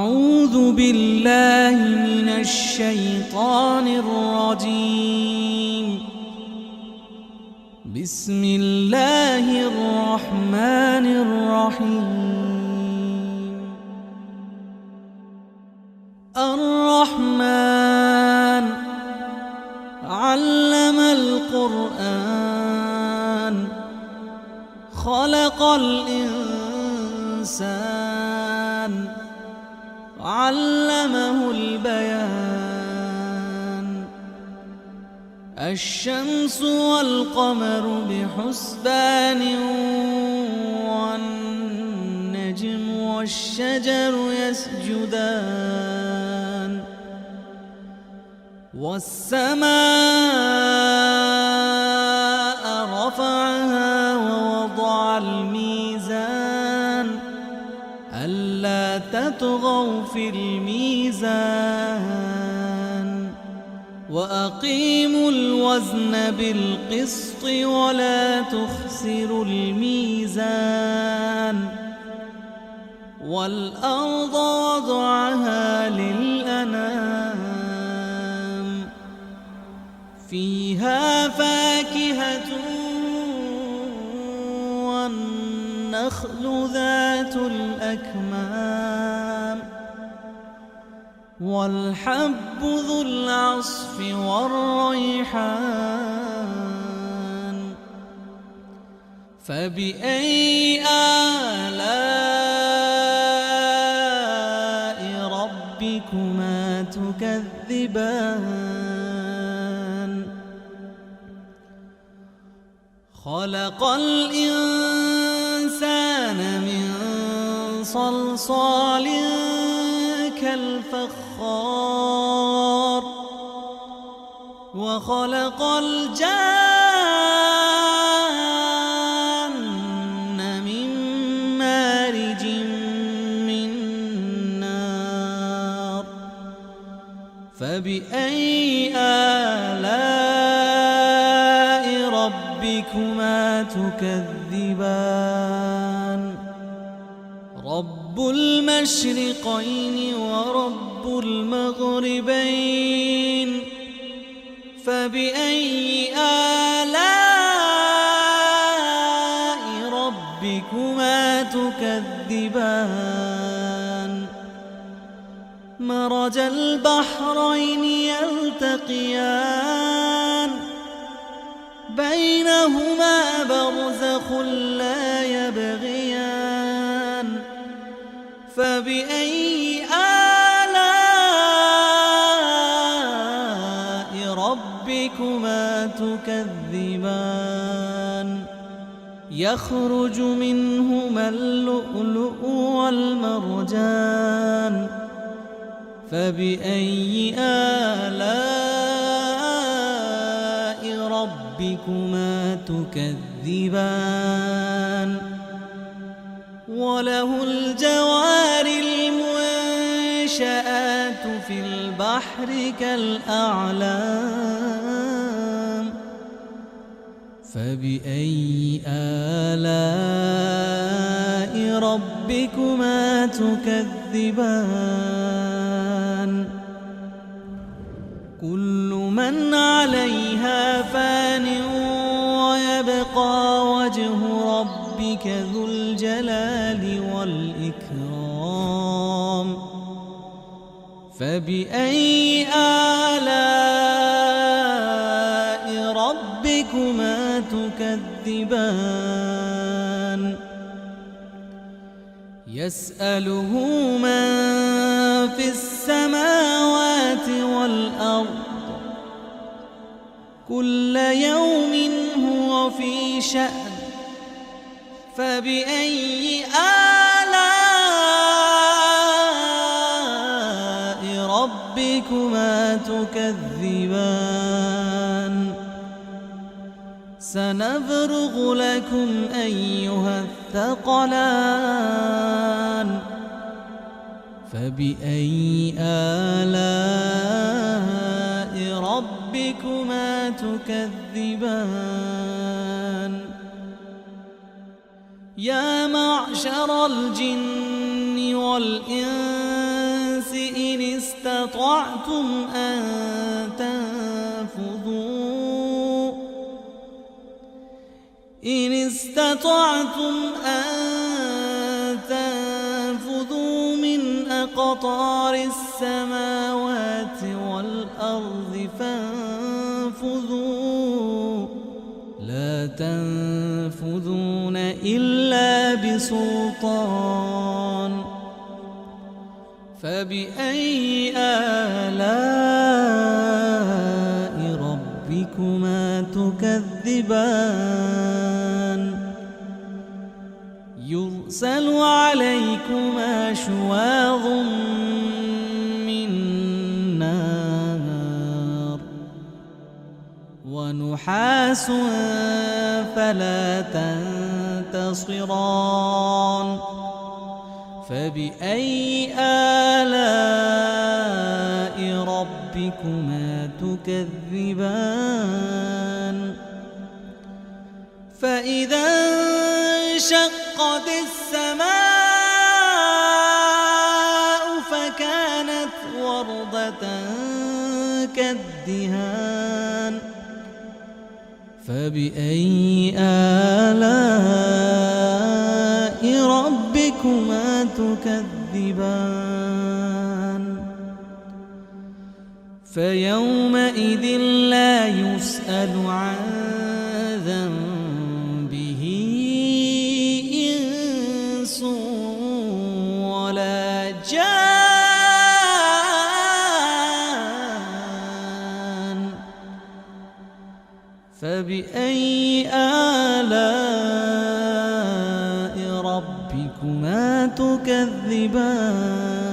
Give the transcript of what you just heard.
أعوذ بالله من الشيطان الرجيم. بسم الله الرحمن الرحيم. الرحمن علم القرآن خلق الإنسان علمه البيان. الشمس والقمر بحسبان والنجم والشجر يسجدان والسماء رفعها ووضع الميزان ألا تطغوا في الميزان وأقيموا الوزن بالقسط ولا تخسروا الميزان. والأرض وضعها للأنام فيها فاكهة والنخل ذات الأكمام والحب ذو العصف والريحان. فبأي آلاء ربكما تكذبان؟ خلق الإنسان من صلصال كالفخار وخلق الجان من مارج من نار. فبأي آلاء ربكما تكذبان؟ رب المشرقين ورب المغربين. فبأي آلاء ربكما تكذبان؟ مرج البحرين يلتقيان بينهما برزخ لا يبغيان. فبأي آلاء ربكما تكذبان؟ يخرج منهما اللؤلؤ والمرجان. فبأي آلاء ربكما تكذبان؟ وله الجوار المنشآت في البحر كالأعلام. فبأي آلاء ربكما تكذبان؟ كل من عليها فان ويبقى وجه ربك ذو الجلال والإكرام. فبأي آلاء ربكما تكذبان؟ يسأله من في السماوات والأرض كل يوم هو في شأن. فبأي آلاء ربكما تكذبان؟ سنفرغ لكم أيها الثقلان. فبأي آلاء ربكما تكذبان؟ يا معشر الجن والإنس استطعتم أن تنفذوا من أقطار السماوات والأرض فانفذوا لا تنفذون إلا بسلطان فبأي آلاء ربكما تكذبان يرسل عليكما شواظ من نار ونحاس فلا تنتصران فبأي آلاء ربكما تكذبان فإذا انشقت السماء فكانت وردة كالدهان فبأي آلاء ربكما تكذبان فيومئذ لا يسأل عن ذنبه إنس ولا جان فبأي آلاء ربكما تكذبان